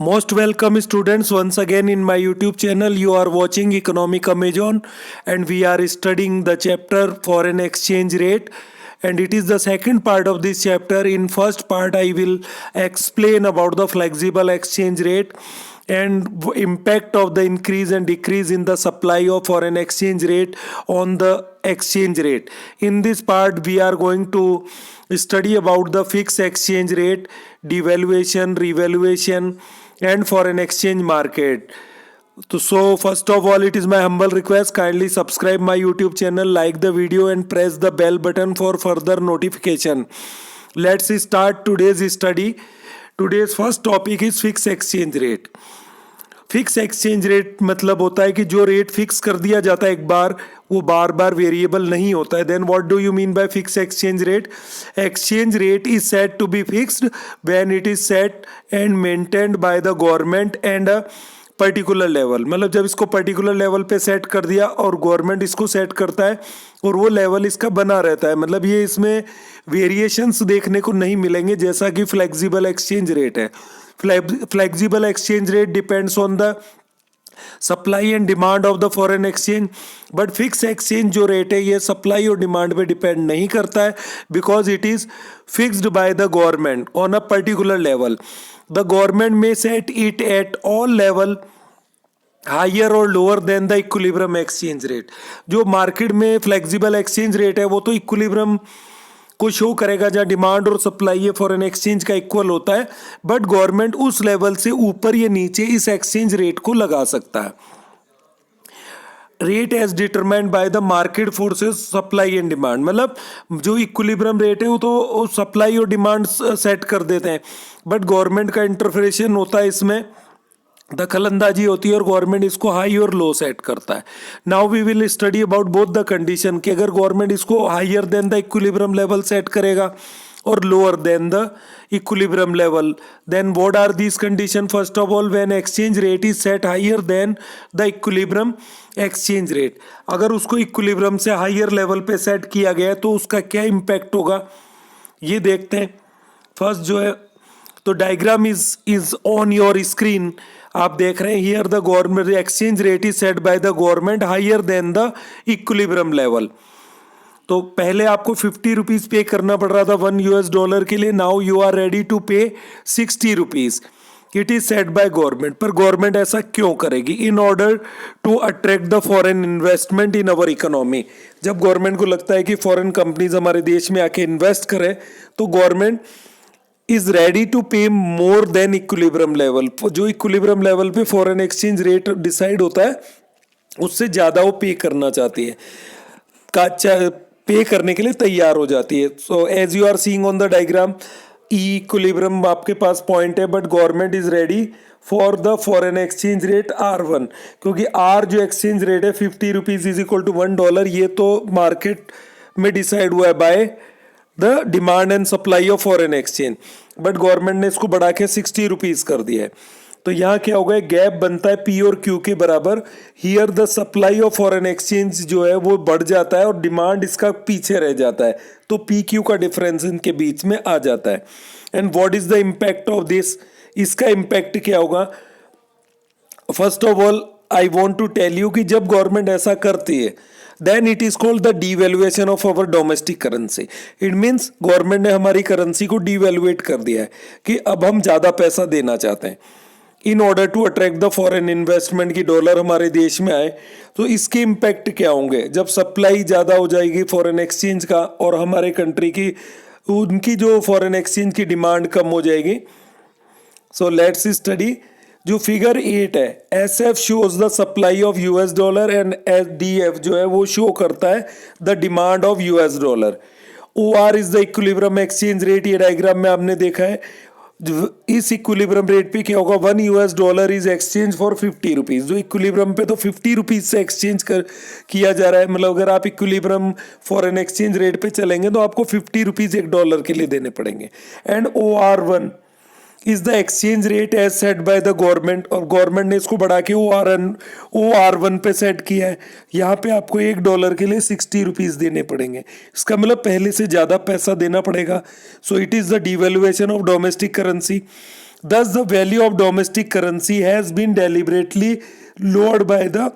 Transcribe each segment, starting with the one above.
Most welcome students once again in my YouTube channel. You are watching Economic Amazon and we are studying the chapter foreign exchange rate, and it is the second part of this chapter. In first part I will explain about the flexible exchange rate and impact of the increase and decrease in the supply of foreign exchange rate on the exchange rate. In this part we are going to study about the fixed exchange rate, devaluation, revaluation and foreign exchange market. So first of all, it is my humble request, kindly subscribe my YouTube channel, like the video and press the bell button for further notification. Let's start today's study. Today's first topic is fixed exchange rate. Fix exchange rate मतलब होता है कि जो rate fix कर दिया जाता है एक बार, वो बार बार वेरिएबल नहीं होता है. Then what do you mean by fix exchange rate? Exchange rate is set to be fixed when it is set and maintained by the government and a particular level. मतलब जब इसको पर्टिकुलर लेवल पे set कर दिया और government इसको set करता है और वो लेवल इसका बना रहता है. मतलब ये इसमें वेरिएशंस देखने को नहीं मिलेंगे जैसा कि फ्लेक्सिबल एक्सचेंज रेट है. Flexible exchange rate depends on the supply and demand of the foreign exchange, but fixed exchange जो rate है ये supply और demand पे depend नहीं करता है, because it is fixed by the government on a particular level. The government may set it at all level higher or lower than the equilibrium exchange rate. जो market में flexible exchange rate है वो तो equilibrium को show करेगा जहाँ demand और supply ये फॉरेन एक्सचेंज का इक्वल होता है, बट गवर्नमेंट उस लेवल से ऊपर या नीचे इस एक्सचेंज रेट को लगा सकता है. Rate as determined by the market forces supply and demand. मतलब जो इक्विलिब्रियम रेट है वो तो सप्लाई और डिमांड सेट कर देते हैं, बट गवर्नमेंट का इंटरफेरेशन होता है, इसमें दखल अंदाजी होती है और गवर्नमेंट इसको हाई और लो सेट करता है. Now we will study about both the condition कि अगर गवर्नमेंट इसको higher than the equilibrium level set करेगा और lower than the equilibrium level, then what are these condition? First of all, when exchange rate is set higher than the equilibrium exchange rate. अगर उसको equilibrium से higher level पे set किया गया है तो उसका क्या इम्पैक्ट होगा ये देखते हैं. फर्स्ट जो है तो diagram is on your screen. आप देख रहे हैं here the government exchange rate is set by the government higher than the equilibrium level. तो पहले आपको 50 रुपीज पे करना पड़ रहा था $1 के लिए. Now you are ready to pay 60 rupees. It is set by government. पर गवर्नमेंट ऐसा क्यों करेगी? In order to attract the foreign investment in our economy. जब गवर्नमेंट को लगता है कि फॉरेन कंपनीज हमारे देश में आके इन्वेस्ट करें तो गवर्नमेंट इज रेडी टू पे मोर देन इक्विलिब्रियम लेवल. जो इक्विलिब्रियम लेवल पे फॉरेन एक्सचेंज रेट डिसाइड होता है उससे ज्यादा वो पे करना चाहती है, पे करने के लिए तैयार हो जाती है. So as you are seeing on the diagram, equilibrium आपके पास पॉइंट है, but government is ready for the foreign exchange rate R1, क्योंकि R जो एक्सचेंज रेट है 50 रुपीज इज इक्वल टू $1, ये तो मार्केट में डिसाइड हुआ है by the demand and supply of foreign exchange, but government ने इसको बढ़ा के 60 रुपीज कर दिया है. तो यहाँ क्या होगा, गैप बनता है P और Q के बराबर. Here the supply of foreign exchange जो है वो बढ़ जाता है और डिमांड इसका पीछे रह जाता है, तो PQ का डिफरेंस इनके बीच में आ जाता है. And what is the impact of this? इसका इम्पैक्ट क्या होगा? First of all I want to tell you कि जब गवर्नमेंट ऐसा करती है then it is called the devaluation of our domestic currency. It means government ने हमारी करेंसी को डिवेल्युएट कर दिया है कि अब हम ज़्यादा पैसा देना चाहते हैं in order to attract the foreign investment की डॉलर हमारे देश में आए. तो इसके इम्पैक्ट क्या होंगे? जब सप्लाई ज़्यादा हो जाएगी फॉरेन एक्सचेंज का और हमारे कंट्री की उनकी जो फॉरेन एक्सचेंज की डिमांड कम हो जाएगी. So let's study. जो फिगर 8 है, SF shows the supply of $, and DF जो है वो शो करता है the demand of $. OR is the equilibrium exchange rate. ये डायग्राम में आपने देखा है. इस इक्विलिब्रियम रेट पे क्या होगा, $1 इज एक्सचेंज फॉर 50 रुपीज. जो इक्विलिब्रियम पे तो 50 रुपीज से एक्सचेंज किया जा रहा है. मतलब अगर आप इक्विलिब्रियम फॉरेन एक्सचेंज रेट पे चलेंगे तो आपको 50 रुपीज $1 के लिए देने पड़ेंगे. And OR1 is the exchange rate as set by the government, और गवर्नमेंट ने इसको बढ़ा के OR1 पे सेट किया है. यहाँ पे आपको $1 के लिए 60 रुपीज देने पड़ेंगे. इसका मतलब पहले से ज्यादा पैसा देना पड़ेगा. सो it is the devaluation of domestic currency. Thus, the value of domestic currency has been deliberately lowered by the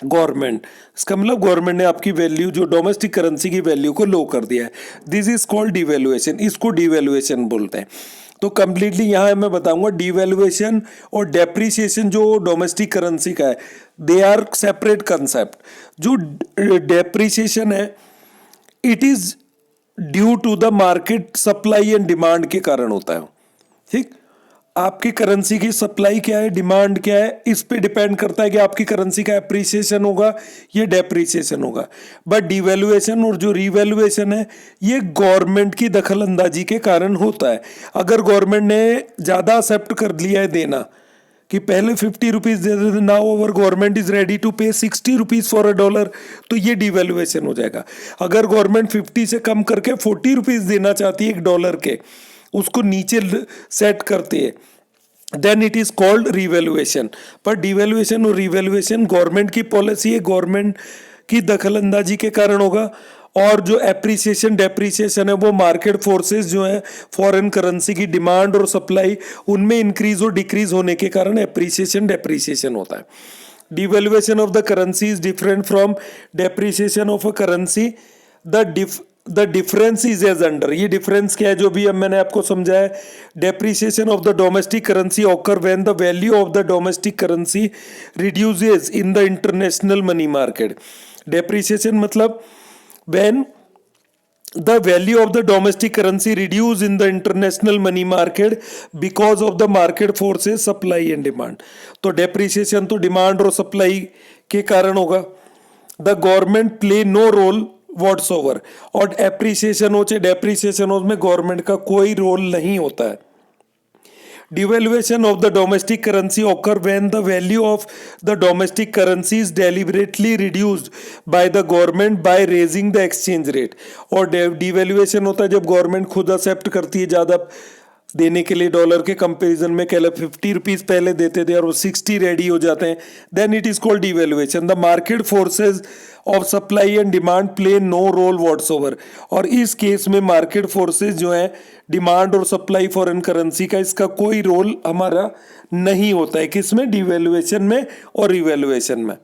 government. इसका मतलब गवर्नमेंट ने आपकी वैल्यू, जो डोमेस्टिक करेंसी की वैल्यू को लो कर दिया है। दिस इज कॉल्ड डिवैल्यूएशन, इसको डिवैल्यूएशन बोलते हैं। तो कंप्लीटली यहाँ मैं बताऊंगा डिवैल्यूएशन और डेप्रिसिएशन जो डोमेस्टिक करेंसी का है, दे आर सेपरेट कंसेप्ट। जो डेप्रिसिएशन है, it is due to the market supply and demand के कारण होता है। ठीक, आपकी करेंसी की सप्लाई क्या है, डिमांड क्या है, इस पे डिपेंड करता है कि आपकी करेंसी का एप्रिसिएशन होगा या डेप्रिसिएशन होगा। बट डिवैल्यूएशन और जो रिवैल्यूएशन है, ये गवर्नमेंट की दखल अंदाजी के कारण होता है। अगर गवर्नमेंट ने ज़्यादा एक्सेप्ट कर लिया है देना, कि पहले 50 रुपीज़ दे देते, now our government is ready to pay 60 rupees for a dollar, तो ये डिवैल्यूएशन हो जाएगा। अगर गवर्नमेंट 50 से कम करके 40 रुपीज़ देना चाहती है एक डॉलर के, उसको नीचे सेट करती है, then it is called revaluation. पर डिवैल्यूएशन और रिवैल्यूएशन गवर्नमेंट की पॉलिसी है, गवर्नमेंट की दखल अंदाजी के कारण होगा। और जो एप्रिसिएशन डेप्रिसिएशन है, वो मार्केट फोर्सेस जो है, फॉरेन करेंसी की डिमांड और सप्लाई, उनमें इंक्रीज और डिक्रीज होने के कारण एप्रिसिएशन डेप्रिसिएशन होता है। Devaluation of the currency is different from depreciation of a currency. The difference is as under. ये डिफरेंस क्या है, जो भी अब मैंने आपको समझाया। Depreciation of the domestic currency occur when the value of the domestic currency reduces in the international money market. Depreciation मतलब when the value of the domestic currency reduce in the international money market because of the market forces supply and demand। तो depreciation तो demand और supply के कारण होगा। the government play no role whatsoever। और appreciation हो चाहे depreciation हो, उसमें गवर्नमेंट का कोई रोल नहीं होता है। Devaluation of the domestic currency occur when the value of the domestic currency is deliberately reduced by the government by raising the exchange rate। और devaluation होता है जब गवर्नमेंट खुद एक्सेप्ट करती है ज़्यादा देने के लिए डॉलर के कंपैरिजन में। कह 50 रुपीज़ पहले देते थे और वो 60 रेडी हो जाते हैं, then it is called devaluation. The market forces of supply and demand play no role whatsoever. और इस केस में मार्केट फोर्सेज जो है, डिमांड और सप्लाई फॉरेन करेंसी का, इसका कोई रोल हमारा नहीं होता है। किसमें? डिवैल्यूएशन में और रिवैल्यूएशन में।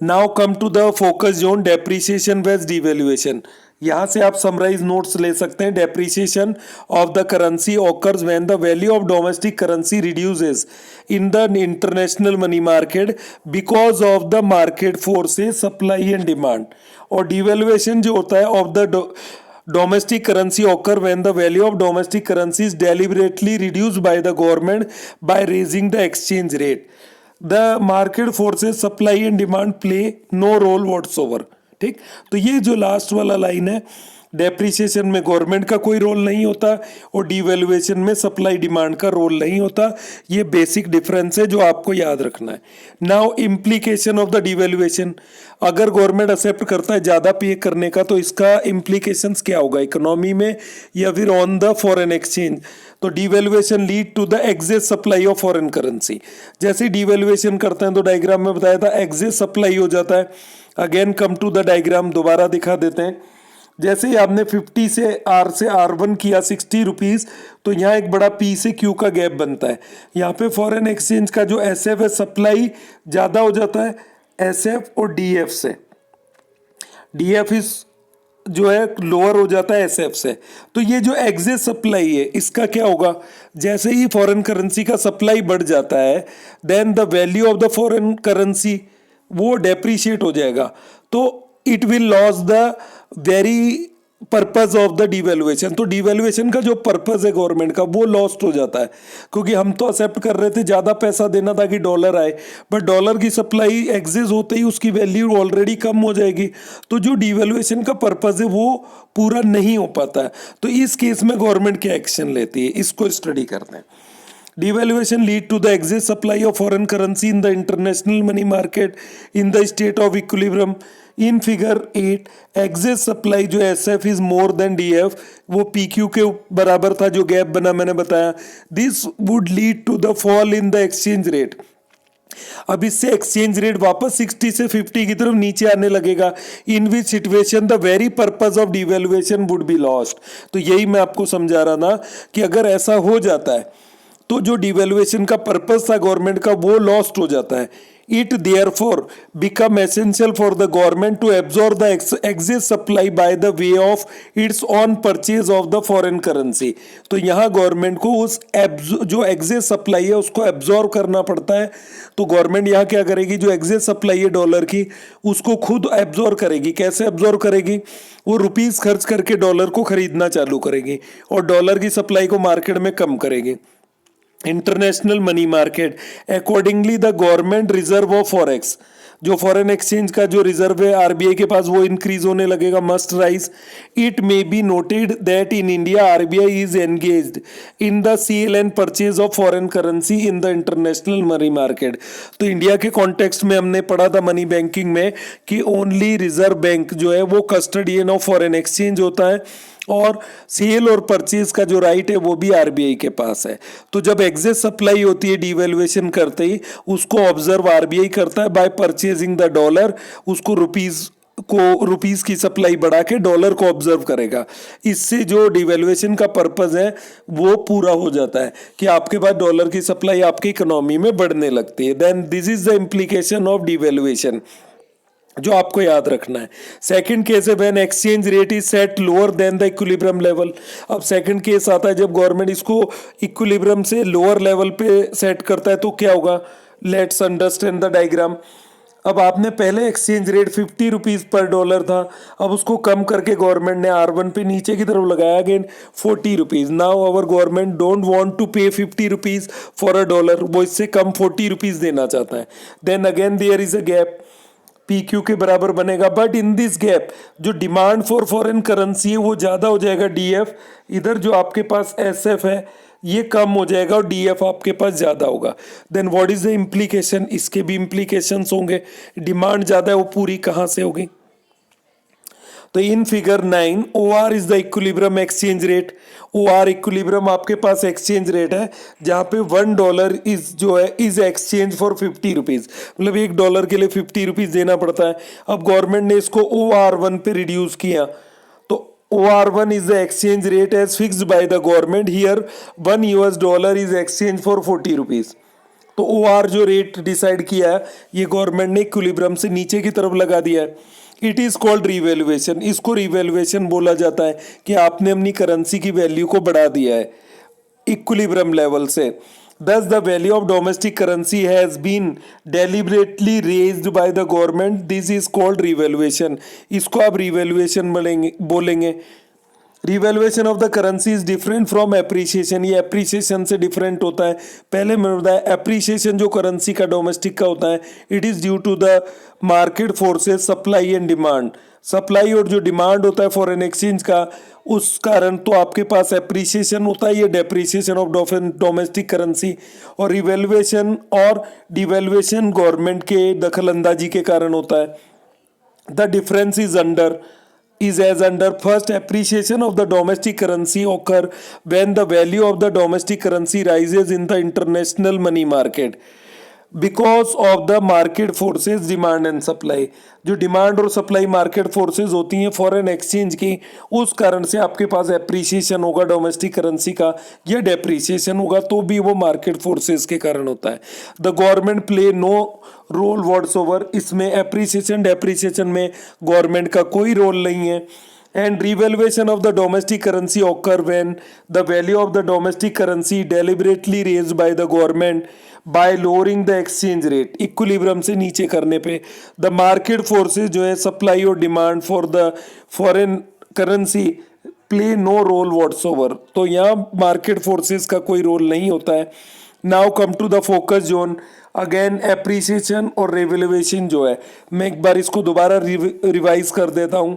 Now come to the focus zone, depreciation versus devaluation. यहाँ से आप समराइज नोट्स ले सकते हैं। Depreciation of the currency occurs when the value of domestic currency reduces in the international money market because of the market forces supply and demand. और devaluation जो होता है of the domestic currency occur when the value of domestic currency is deliberately reduced by the government by raising the exchange rate। The market forces supply and demand play no role whatsoever। ठीक, तो ये जो last वाला line है, depreciation में government का कोई role नहीं होता और डिवैल्यूएशन में सप्लाई डिमांड का रोल नहीं होता। ये बेसिक डिफरेंस है जो आपको याद रखना है। Now implication of the devaluation. अगर गवर्नमेंट एक्सेप्ट करता है ज़्यादा पे करने का, तो इसका इम्प्लीकेशंस क्या होगा इकोनॉमी में या फिर ऑन द फॉरेन एक्सचेंज। तो devaluation lead to the excess supply of foreign currency. जैसे डिवैल्यूएशन करते हैं तो डायग्राम में बताया था एक्सेस सप्लाई हो जाता है। Again come to the diagram, दोबारा दिखा देते हैं। जैसे ही आपने 50 से R1 किया 60 रुपीज़, तो यहाँ एक बड़ा P से Q का गैप बनता है। यहाँ पे फॉरेन एक्सचेंज का जो SF है, सप्लाई ज़्यादा हो जाता है SF और DF से। DF इस जो है लोअर हो जाता है SF से। तो ये जो एक्सेस सप्लाई है, इसका क्या होगा? जैसे ही फॉरेन करेंसी का सप्लाई बढ़ जाता है, then the value of the foreign currency वो डेप्रिशिएट हो जाएगा। तो it will loss the very purpose of the devaluation. तो डिवैल्यूएशन का जो पर्पज है गवर्नमेंट का, वो लॉस्ट हो जाता है। क्योंकि हम तो एक्सेप्ट कर रहे थे ज़्यादा पैसा देना ताकि डॉलर आए, बट डॉलर की सप्लाई एक्सेस होते ही उसकी वैल्यू ऑलरेडी कम हो जाएगी। तो जो डिवैल्यूएशन का पर्पज है वो पूरा नहीं हो पाता है। तो इस केस में गवर्नमेंट क्या एक्शन लेती है, इसको स्टडी करते हैं। Devaluation lead to the excess supply of foreign currency in the international money market in the state of equilibrium। In figure 8 excess supply जो SF is more than DF, वो PQ के बराबर था जो गैप बना मैंने बताया। This would lead to the fall in the exchange rate। अब इससे एक्सचेंज रेट वापस 60 से 50 की तरफ नीचे आने लगेगा, in which situation the very purpose of devaluation would be lost. तो यही मैं आपको समझा रहा था कि अगर ऐसा हो जाता है तो जो डिवेल्युएशन का पर्पस था गवर्नमेंट का वो लॉस्ट हो जाता है। It therefore become essential for the government to absorb the excess supply by the way of its own purchase of the foreign currency. तो यहाँ गवर्नमेंट को उस जो एक्सेस सप्लाई है उसको एब्जॉर्ब करना पड़ता है। तो गवर्नमेंट यहाँ क्या करेगी, जो एक्सेस सप्लाई है डॉलर की उसको खुद एब्जॉर्ब करेगी। कैसे एब्जॉर्ब करेगी, वो रुपीस खर्च करके डॉलर को खरीदना चालू करेगी और डॉलर की सप्लाई को मार्केट में कम करेगी। International money market accordingly the government reserve of forex, जो फॉरेन एक्सचेंज का जो रिजर्व है आरबीआई के पास वो इंक्रीज होने लगेगा, must rise. It may be noted that in India RBI is engaged in the sale and purchase of foreign currency in the international money market. तो India के context में हमने पढ़ा था मनी बैंकिंग में कि ओनली रिजर्व बैंक जो है वो कस्टडियन ऑफ फॉरेन एक्सचेंज होता है और सेल और परचेज का जो राइट है वो भी आरबीआई के पास है। तो जब एक्सेस सप्लाई होती है डिवैल्यूएशन करते ही उसको ऑब्जर्व आरबीआई करता है बाय परचेजिंग द डॉलर, उसको रुपीस की सप्लाई बढ़ा के डॉलर को ऑब्जर्व करेगा। इससे जो डिवैल्यूएशन का पर्पस है वो पूरा हो जाता है कि आपके पास डॉलर की सप्लाई आपकी इकोनॉमी में बढ़ने लगती है। Then this is the implication of devaluation जो आपको याद रखना है। सेकंड केस है when exchange rate is set lower than the equilibrium level. अब सेकंड केस आता है जब गवर्नमेंट इसको इक्विलिब्रियम से लोअर लेवल पे सेट करता है तो क्या होगा, लेट्स अंडरस्टैंड द डायग्राम। अब आपने पहले exchange rate 50 rupees per dollar था, अब उसको कम करके गवर्नमेंट ने R1 पे नीचे की तरफ लगाया again 40 rupees. Now our government don't want to pay 50 rupees for a dollar, वो इससे कम 40 रुपीज देना चाहता है। Then again there is a gap, PQ के बराबर बनेगा, बट इन दिस गैप जो डिमांड फॉर फॉरेन करेंसी है वो ज़्यादा हो जाएगा DF, इधर जो आपके पास SF है ये कम हो जाएगा और DF आपके पास ज़्यादा होगा। Then what is the implication, इसके भी इम्प्लीकेशंस होंगे। डिमांड ज़्यादा है वो पूरी कहाँ से होगी। तो in figure 9 OR is the equilibrium exchange rate. OR equilibrium आपके पास एक्सचेंज रेट है जहाँ पे $1 इज जो है इज एक्सचेंज फॉर 50 रुपीज, मतलब $1 के लिए 50 रुपीज देना पड़ता है। अब गवर्नमेंट ने इसको OR1 पे रिड्यूस किया तो OR1 is the exchange rate as fixed by the government, here $1 is exchange for 40 rupees. तो OR जो रेट डिसाइड किया है ये गवर्नमेंट ने इक्विलिब्रियम से नीचे की तरफ लगा दिया है। इट इज कॉल्ड रिवैल्यूएशन, इसको रिवैल्यूएशन बोला जाता है कि आपने अपनी करेंसी की वैल्यू को बढ़ा दिया है इक्विलिब्रियम लेवल से। Thus the value of domestic currency has been deliberately raised by the government. This is called revaluation. इसको आप revaluation बोलेंगे। Revaluation of the currency is different from appreciation, ये एप्रिसिएशन से डिफरेंट होता है। पहले मैंने बताया एप्रिसिएशन जो करेंसी का डोमेस्टिक का होता है it is due to the market forces supply and demand. Supply और जो डिमांड होता है फॉरेन एक्सचेंज का उस कारण तो आपके पास एप्रिसिएशन होता है, ये डेप्रिसिएशन ऑफ डोमेस्टिक करेंसी। और रिवैल्यूएशन और डिवैल्यूएशन गवर्नमेंट के दखल अंदाजी के कारण होता है। The difference is as under first appreciation of the domestic currency occur when the value of the domestic currency rises in the international money market because of the market forces demand and supply। जो demand और supply market forces होती हैं foreign exchange की उस कारण से आपके पास appreciation होगा डोमेस्टिक करेंसी का या डेप्रिसिएशन होगा तो भी वो मार्केट फोर्सेस के कारण होता है। The government play no role whatsoever, इसमें एप्रिसिएशन डेप्रिसिएशन में गवर्नमेंट का कोई रोल नहीं है। And revaluation of the domestic currency occur when the value of the domestic currency deliberately raised by the government by lowering the exchange rate, equilibrium से नीचे करने पे the market forces जो है सप्लाई और demand for the foreign currency play no role whatsoever. तो यहाँ market forces का कोई रोल नहीं होता है। Now come to the focus zone, again appreciation और रिवैल्यूएशन जो है मैं एक बार इसको दोबारा रिवाइज कर देता हूँ।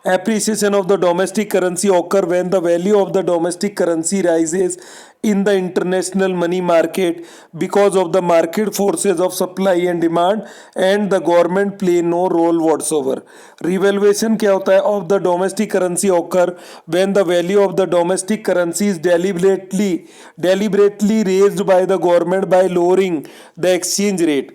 Appreciation of the domestic currency occur when the value of the domestic currency rises in the international money market because of the market forces of supply and demand and the government play no role whatsoever. Revaluation क्या होता है of the domestic currency occur when the value of the domestic currency is deliberately raised by the government by lowering the exchange rate.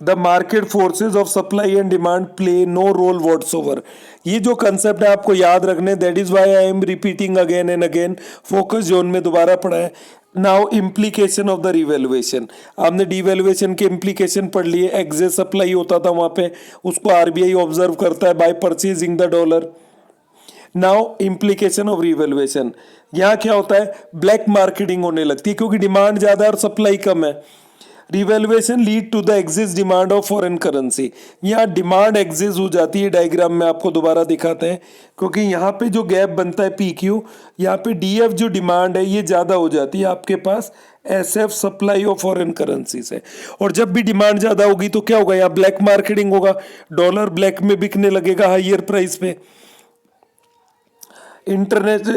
The market forces of supply and demand play no role whatsoever. ये जो concept है आपको याद रखने, that is why I am repeating again and again. Focus zone में दोबारा पढ़ा है. Now implication of the revaluation. आपने डिवेल्युएशन के इम्प्लीकेशन पढ़ लिए. एक्सेस सप्लाई होता था वहां पे, उसको आरबीआई ऑब्जर्व करता है bye purchasing the dollar. Now implication of revaluation. यहाँ क्या होता है, ब्लैक मार्केटिंग होने लगती है क्योंकि डिमांड ज्यादा है और सप्लाई कम है. Revaluation lead to the excess demand of foreign currency. यहाँ डिमांड एक्सिस हो जाती है. डायग्राम में आपको दोबारा दिखाते हैं क्योंकि यहाँ पे जो गैप बनता है पी क्यू, यहाँ पे डी एफ जो डिमांड है ये ज़्यादा हो जाती है आपके पास S F supply of foreign currency से. और जब भी डिमांड ज़्यादा होगी तो क्या होगा, यहाँ ब्लैक मार्केटिंग होगा. डॉलर ब्लैक में बिकने लगेगा हाइयर प्राइस पे. Internet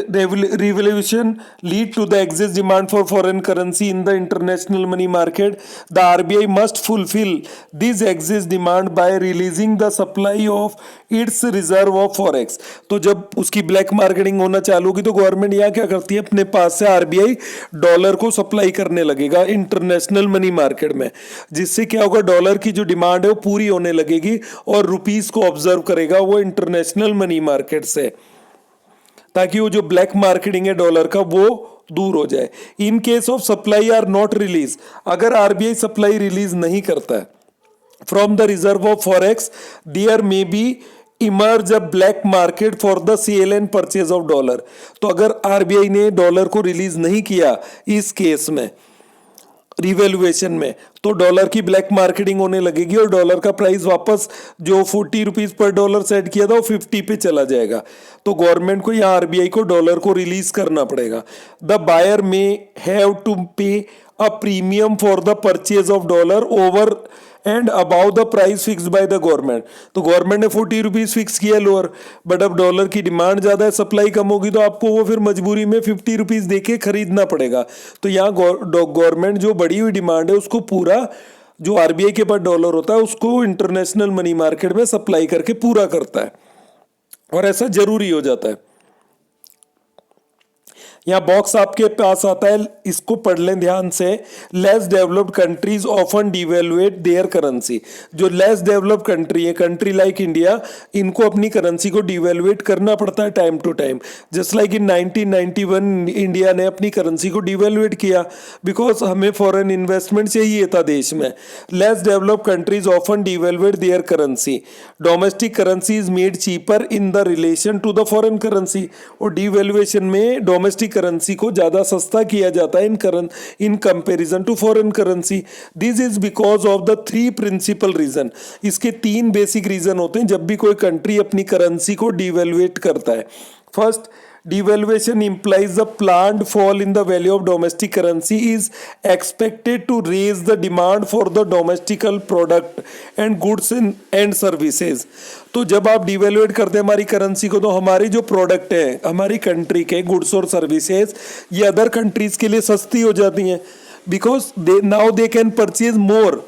revolution lead to the excess demand for foreign currency in the international money market. The RBI must fulfill this excess demand by releasing the supply of its reserve of forex. तो जब उसकी black marketing होना चालू होगी तो government यहाँ क्या करती है, अपने पास से आरबीआई डॉलर को सप्लाई करने लगेगा इंटरनेशनल मनी मार्केट में, जिससे क्या होगा, डॉलर की जो डिमांड है वो पूरी होने लगेगी और रुपीस को ऑब्जर्व करेगा वो इंटरनेशनल मनी मार्केट से, ताकि वो जो ब्लैक मार्केटिंग है डॉलर का वो दूर हो जाए. In case of supply are not release. अगर आरबीआई सप्लाई रिलीज नहीं करता है from the reserve of forex, there may be emerge a black market for the sale and purchase of dollar. तो अगर आरबीआई ने डॉलर को release नहीं किया इस केस में रिवेल्युएशन में, तो डॉलर की ब्लैक मार्केटिंग होने लगेगी और डॉलर का प्राइस वापस जो 40 रुपीज पर डॉलर सेट किया था वो 50 पे चला जाएगा. तो गवर्नमेंट को या आरबीआई को डॉलर को रिलीज करना पड़ेगा. The buyer may have to pay a premium for the purchase of dollar over and above the price fix by the government. तो गवर्नमेंट ने 40 रुपीज फिक्स किया लोअर, बट अब डॉलर की demand ज्यादा है, सप्लाई कम होगी तो आपको वो फिर मजबूरी में 50 रुपीज देके खरीदना पड़ेगा. तो यहाँ गवर्नमेंट जो बढ़ी हुई डिमांड है उसको पूरा, जो आरबीआई के पास डॉलर होता है उसको इंटरनेशनल मनी मार्केट में सप्लाई करके पूरा करता है, और ऐसा जरूरी हो जाता है. यहाँ बॉक्स आपके पास आता है, इसको पढ़ लें ध्यान से. Less developed countries often devalue their currency. जो लेस डेवलप्ड कंट्री है, कंट्री लाइक इंडिया, इनको अपनी करेंसी को डिवेल्युएट करना पड़ता है time to time. Just like in 1991 India ने अपनी करेंसी को डिवेल्युएट किया बिकॉज हमें फॉरेन इन्वेस्टमेंट चाहिए था देश में. Less developed countries often devalue their currency. Domestic currency is made cheaper in the relation to the foreign currency. और डिवेल्युएशन में डोमेस्टिक करेंसी को ज्यादा सस्ता किया जाता है इन comparison to foreign currency. This is because of the 3 principal reason. इसके 3 बेसिक रीजन होते हैं जब भी कोई कंट्री अपनी करेंसी को डिवेल्युएट करता है. First, devaluation implies the planned fall in the value of domestic currency is expected to raise the demand for the domestical product and goods and services. तो जब आप डिवेल्युएट करते हैं हमारी करेंसी को, तो हमारी जो प्रोडक्ट है हमारी कंट्री के गुड्स और सर्विसेज ये अदर कंट्रीज के लिए सस्ती हो जाती हैं because now they can purchase more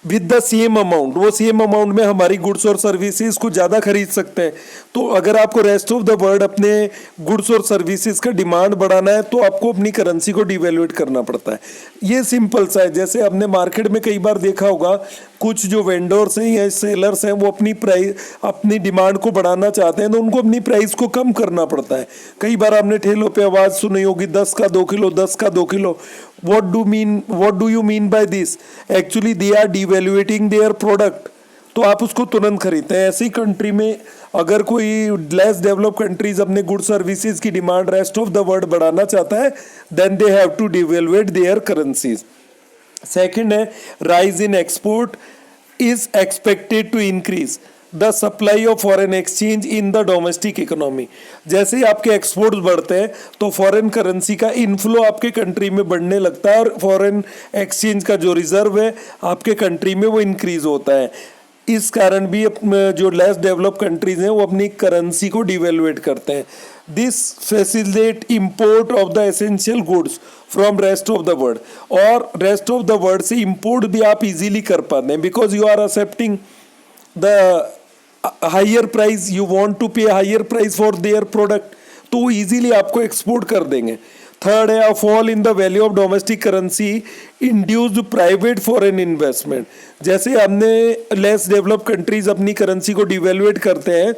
with the same amount. वो सेम अमाउंट में हमारी गुड्स और सर्विसेज को ज़्यादा खरीद सकते हैं. तो अगर आपको रेस्ट ऑफ द वर्ल्ड अपने गुड्स और सर्विसेज का डिमांड बढ़ाना है तो आपको अपनी करेंसी को डिवेल्युएट करना पड़ता है. ये सिंपल सा है. जैसे हमने मार्केट में कई बार देखा होगा, कुछ जो वेंडर्स हैं या सेलर्स हैं वो अपनी डिमांड को बढ़ाना चाहते हैं तो उनको अपनी प्राइस को कम करना पड़ता है. कई बार आपने ठेलों पे आवाज़ सुनी होगी 10 का 2 किलो, 10 का 2 kilo. What do you mean by this? Actually they are devaluating their product. तो आप उसको तुरंत खरीदते हैं. ऐसी कंट्री में अगर कोई लेस डेवलप कंट्रीज अपने गुड सर्विसेज की demand rest of the world बढ़ाना चाहता है, then they have to devalue their currencies. Second है, rise in export is expected to increase the supply of foreign exchange in the domestic economy. जैसे ही आपके exports बढ़ते हैं तो फॉरेन करेंसी का इनफ्लो आपके कंट्री में बढ़ने लगता है और फॉरेन एक्सचेंज का जो रिजर्व है आपके कंट्री में वो इंक्रीज होता है. इस कारण भी जो लेस डेवलप कंट्रीज हैं वो अपनी करेंसी को डिवेल्युएट करते हैं। This facilitate import of the essential goods from rest of the world, और रेस्ट ऑफ द वर्ल्ड से इंपोर्ट भी आप इजीली कर पाते हैं because you are accepting the higher price, you want to pay higher price for their product, तो वो easily आपको एक्सपोर्ट कर देंगे। थर्ड है, a fall in the value of domestic currency induced private foreign investment. जैसे हमने less develop countries अपनी currency को डिवेल्युएट करते हैं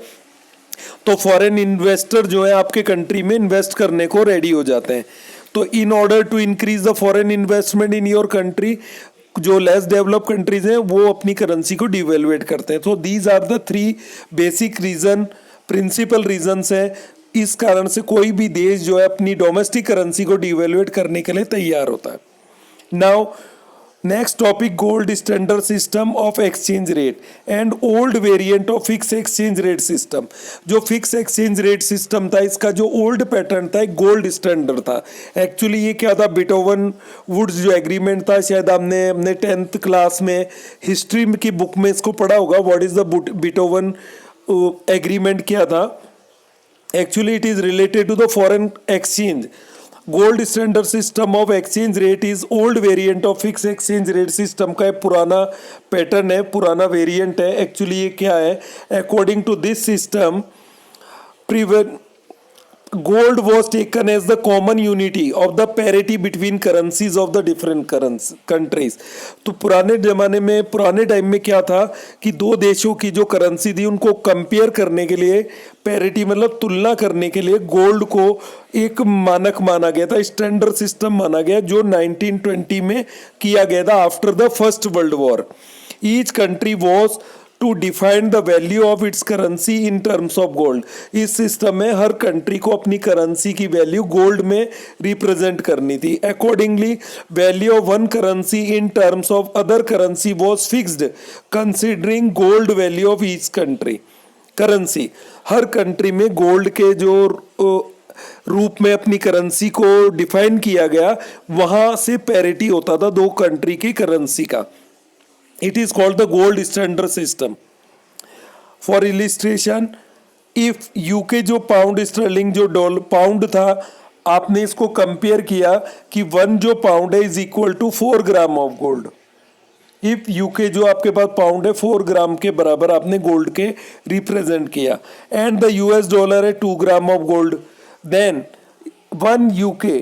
तो फॉरेन इन्वेस्टर जो है आपके कंट्री में इन्वेस्ट करने को रेडी हो जाते हैं। तो in order to increase the foreign investment in your country, जो लेस डेवलप कंट्रीज हैं वो अपनी करेंसी को डिवेल्युएट करते हैं। तो these are the 3 basic reason, principal reasons है। इस कारण से कोई भी देश जो है अपनी डोमेस्टिक करेंसी को डिवेल्युएट करने के लिए तैयार होता है। Now next topic, gold standard system of exchange rate and old variant of fix exchange rate system. जो फिक्स एक्सचेंज रेट सिस्टम था इसका जो ओल्ड पैटर्न था एक गोल्ड स्टैंडर्ड था। एक्चुअली ये क्या था, बीटोवन वुड्स जो एग्रीमेंट था, शायद आपने अपने 10th क्लास में हिस्ट्री की बुक में इसको पढ़ा होगा, व्हाट इज द बीटोवन एग्रीमेंट क्या था। Actually, it is related to the foreign exchange. Gold standard system of exchange rate is old variant of fix exchange rate system का पुराना पैटर्न है, पुराना वेरिएंट है। एक्चुअली ये क्या है, according to this system gold was taken as the common unity of the parity between currencies of the different countries। तो पुराने जमाने में, पुराने टाइम में क्या था कि दो देशों की जो करेंसी थी उनको कंपेयर करने के लिए, पैरिटी मतलब तुलना करने के लिए गोल्ड को एक मानक माना गया था, स्टैंडर्ड सिस्टम माना गया, जो 1920 में किया गया था after the first world war. Each country was to define the value of its currency in terms of gold. इस सिस्टम में हर कंट्री को अपनी करेंसी की वैल्यू गोल्ड में रिप्रेजेंट करनी थी। Accordingly value of one currency in terms of other currency was fixed considering gold value of each country. Currency her country में गोल्ड के जो रूप में अपनी करेंसी को डिफाइन किया गया, वहां से पैरिटी होता था दो कंट्री की करेंसी का। It is called the gold standard system. For illustration, if UK जो पाउंड स्टर्लिंग जो पाउंड था, आपने इसको कंपेयर किया कि 1 जो पाउंड है is equal to 4 gram of gold. If UK जो आपके पास पाउंड है 4 ग्राम के बराबर आपने गोल्ड के रिप्रेजेंट किया, एंड द US डॉलर है 2 gram of gold, then 1 UK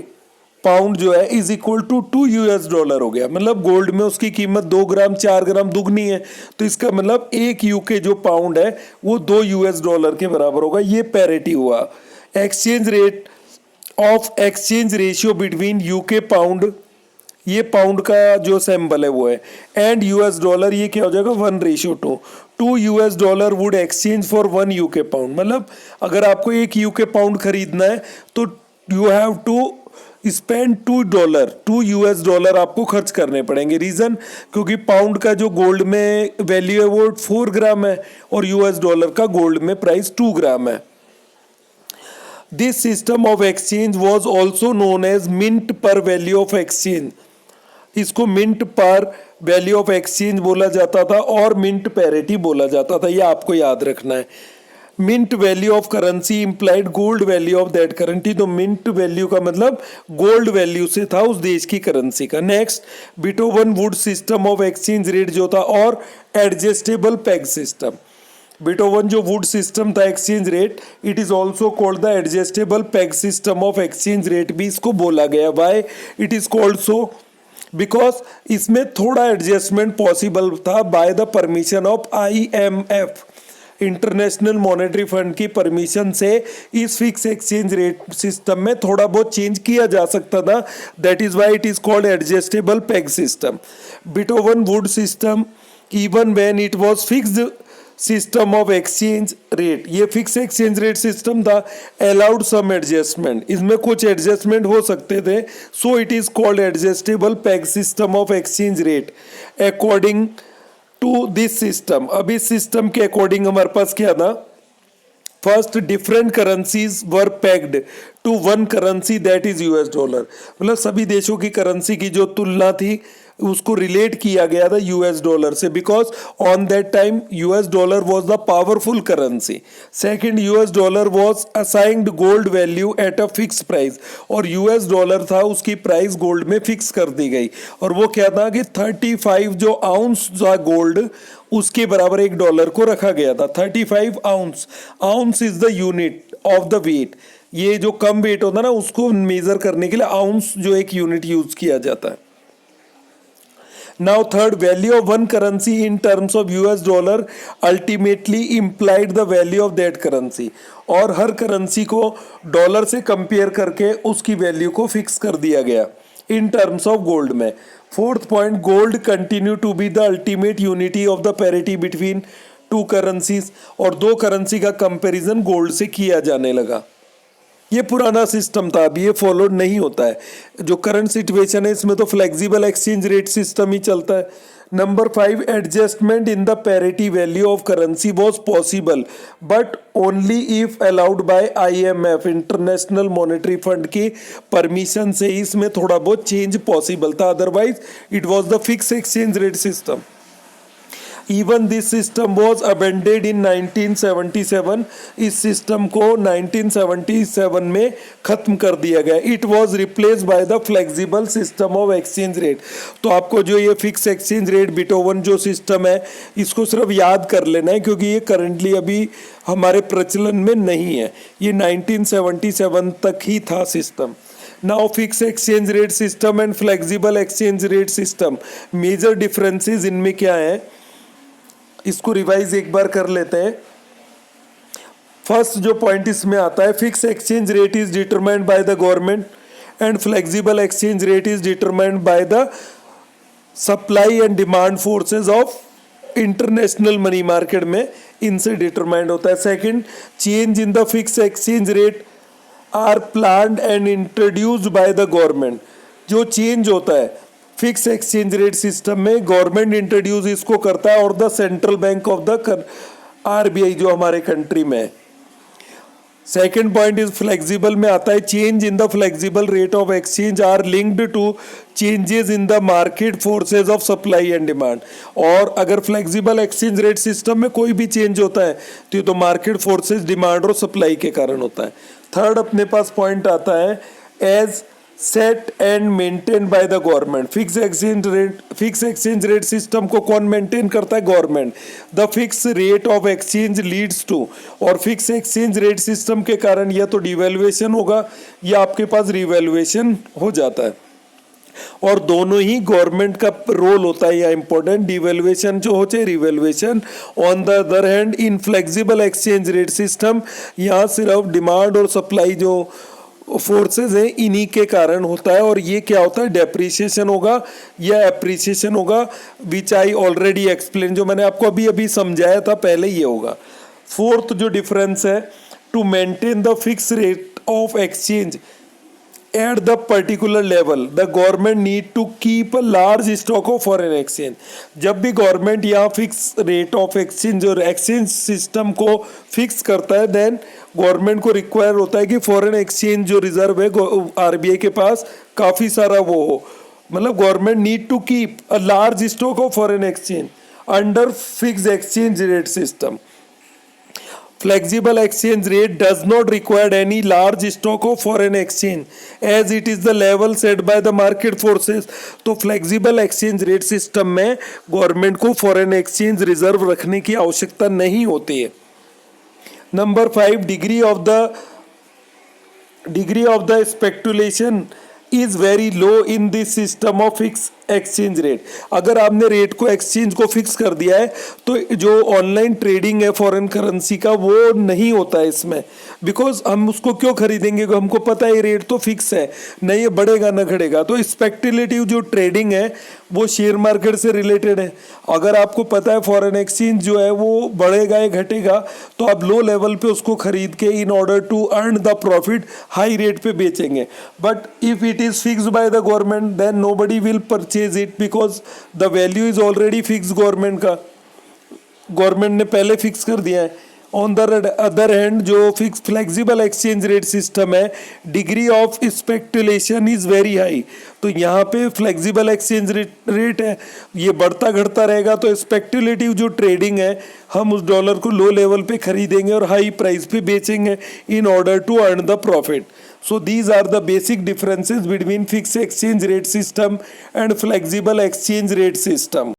pound जो है is equal to 2 US dollar हो गया। मतलब गोल्ड में उसकी कीमत 2 ग्राम 4 ग्राम दुगनी है, तो इसका मतलब 1 UK जो पाउंड है वो 2 US डॉलर के बराबर होगा। ये पैरिटी हुआ। Exchange rate of exchange ratio between UK pound, ये पाउंड का जो सिंबल है वो है, एंड US डॉलर, ये क्या हो जाएगा 1:2। 2 US dollar would exchange for 1 UK pound. मतलब अगर आपको 1 UK पाउंड खरीदना है तो you have to spend $2 US dollar आपको खर्च करने पड़ेंगे। रीजन, क्योंकि पाउंड का जो गोल्ड में वैल्यू है वो 4 ग्राम है और US डॉलर का गोल्ड में प्राइस 2 ग्राम है। This system of exchange was also known as mint par value of exchange. इसको mint par value of exchange बोला जाता था और मिंट पैरिटी बोला जाता था। ये आपको याद रखना है। Mint value of currency implied gold value of that currency. तो मिंट वैल्यू का मतलब गोल्ड वैल्यू से था उस देश की करेंसी का। Next, Bretton Wood system of exchange rate जो था, और एडजस्टेबल पेग सिस्टम। बीटोवन जो वुड सिस्टम था exchange rate, it is also called the adjustable peg system of exchange rate भी इसको बोला गया। Why it is called so, because इसमें थोड़ा एडजस्टमेंट पॉसिबल था by the permission of IMF, international monetary fund की permission से इस फिक्स एक्सचेंज रेट सिस्टम में थोड़ा बहुत चेंज किया जा सकता था। That is why it is called adjustable peg system. Bretton Wood system, even when it was fixed system of exchange rate, ये फिक्स एक्सचेंज रेट सिस्टम था, अलाउड सम एडजस्टमेंट, इसमें कुछ एडजस्टमेंट हो सकते थे। So it is called adjustable peg system of exchange rate according to this system. अब इस system के अकॉर्डिंग हमारे पास क्या था, first different currencies were pegged to one currency that is US dollar. मतलब सभी देशों की करेंसी की जो तुलना थी उसको रिलेट किया गया था यूएस डॉलर से, because on that time US dollar was the powerful currency. Second, US dollar was assigned gold value at a fix price, और यूएस डॉलर था उसकी प्राइस गोल्ड में फिक्स कर दी गई, और वो क्या था कि 35 जो आउंस था गोल्ड उसके बराबर एक डॉलर को रखा गया था। 35 ounce, ounce is the unit of the weight. ये जो कम वेट होता है ना उसको मेजर करने के लिए आउंस जो एक यूनिट यूज किया जाता है। Now third, value of one currency in terms of US dollar ultimately implied the value of that currency, और हर करेंसी को डॉलर से कंपेयर करके उसकी वैल्यू को फिक्स कर दिया गया इन टर्म्स ऑफ गोल्ड में। Fourth point, gold continue to be the ultimate unity of the parity between two currencies, और दो करेंसी का कंपैरिजन गोल्ड से किया जाने लगा। ये पुराना सिस्टम था, अभी ये फॉलो नहीं होता है। जो करंट सिचुएशन है इसमें तो फ्लेक्सिबल एक्सचेंज रेट सिस्टम ही चलता है। Number 5, adjustment in the parity value of currency was possible but only if allowed by IMF, international monetary fund की परमिशन से ही इसमें थोड़ा बहुत चेंज पॉसिबल था, otherwise it was the fix exchange rate system. Even this system was abandoned in 1977, इस system को 1977 में खत्म कर दिया गया। It was replace by the flexible system of exchange rate. तो आपको जो ये फिक्स एक्सचेंज रेट बिटोवन जो सिस्टम है इसको सिर्फ याद कर लेना है, क्योंकि ये करंटली अभी हमारे प्रचलन में नहीं है, ये 1977 तक ही था system. Now fix exchange rate system and flexible exchange rate system, major differences इनमें क्या है इसको रिवाइज एक बार कर लेते हैं। फर्स्ट जो पॉइंट इसमें आता है, fix exchange rate is determined by the government and flexible exchange rate is determined by the supply and demand forces of international money market में, इनसे डिटरमाइंड होता है। Second, change in the fix exchange rate are planned and introduced by the government. जो change होता है fix exchange rate system में government introduce इसको करता है, और the central bank of the RBI जो हमारे कंट्री में है। सेकेंड पॉइंट इज फ्लेक्सिबल में आता है, change in the flexible rate of exchange are linked to changes in the market forces of supply and demand. और अगर फ्लेक्सिबल एक्सचेंज रेट सिस्टम में कोई भी चेंज होता है तो ये तो मार्केट फोर्सेज, डिमांड और सप्लाई के कारण होता है। थर्ड अपने पास पॉइंट आता है, as set and maintain by the government. Fix exchange rate system को कौन मेंटेन करता है? Government. The fix rate of exchange leads to, और फिक्स एक्सचेंज रेट सिस्टम के कारण या तो डिवैल्यूएशन होगा या आपके पास रिवैल्यूएशन हो जाता है, और दोनों ही गवर्नमेंट का रोल होता है या इंपॉर्टेंट, डिवैल्यूएशन जो हो चाहे revaluation. On the other hand in flexible exchange rate system यहाँ सिर्फ डिमांड और सप्लाई जो फोर्सेस है इन्हीं के कारण होता है, और ये क्या होता है, डेप्रिसिएशन होगा या एप्रिसिएशन होगा, विच आई ऑलरेडी एक्सप्लेन, जो मैंने आपको अभी अभी समझाया था पहले, ये होगा। फोर्थ जो डिफरेंस है, to maintain the fix rate of exchange at the particular level the government need to keep a large stock of foreign exchange। जब भी गवर्नमेंट यहाँ फिक्स रेट ऑफ एक्सचेंज और एक्सचेंज सिस्टम को फिक्स करता है, देन गवर्नमेंट को require होता है कि फॉरेन एक्सचेंज जो रिजर्व है आरबीआई के पास काफ़ी सारा वो हो, मतलब government need to keep a large stock of foreign exchange under fix exchange rate system. Flexible exchange rate does not require any large stock of foreign exchange as it is the level set by the market forces। तो flexible exchange rate system में government को foreign exchange reserve रखने की आवश्यकता नहीं होती है। Number 5, degree of the speculation is very low in this system of fixed exchange rate. अगर आपने रेट को एक्सचेंज को फिक्स कर दिया है तो जो ऑनलाइन ट्रेडिंग है फॉरेन करेंसी का वो नहीं होता है इसमें, बिकॉज हम उसको क्यों खरीदेंगे, हमको पता है रेट तो फिक्स है, नहीं ये बढ़ेगा ना घटेगा। तो स्पेक्युलेटिव जो ट्रेडिंग है वो शेयर मार्केट से रिलेटेड है। अगर आपको पता है फॉरेन एक्सचेंज जो है वो बढ़ेगा या घटेगा तो आप लो लेवल पे उसको खरीद के in order to earn the profit high rate पे बेचेंगे। But if it is fixed by the government then nobody will purchase it because the value is already fixed। Government ने पहले फिक्स कर दिया है, ऑन द अदर हैंड जो fix flexible exchange rate system है, degree of speculation is very high. तो यहाँ पे फ्लेक्सिबल एक्सचेंज रेट है, ये बढ़ता घटता रहेगा, तो स्पेकुलेटिव जो ट्रेडिंग है, हम उस डॉलर को लो लेवल पे खरीदेंगे और हाई प्राइस पे बेचेंगे in order to earn the profit. So these are the basic differences between fixed exchange rate system and flexible exchange rate system.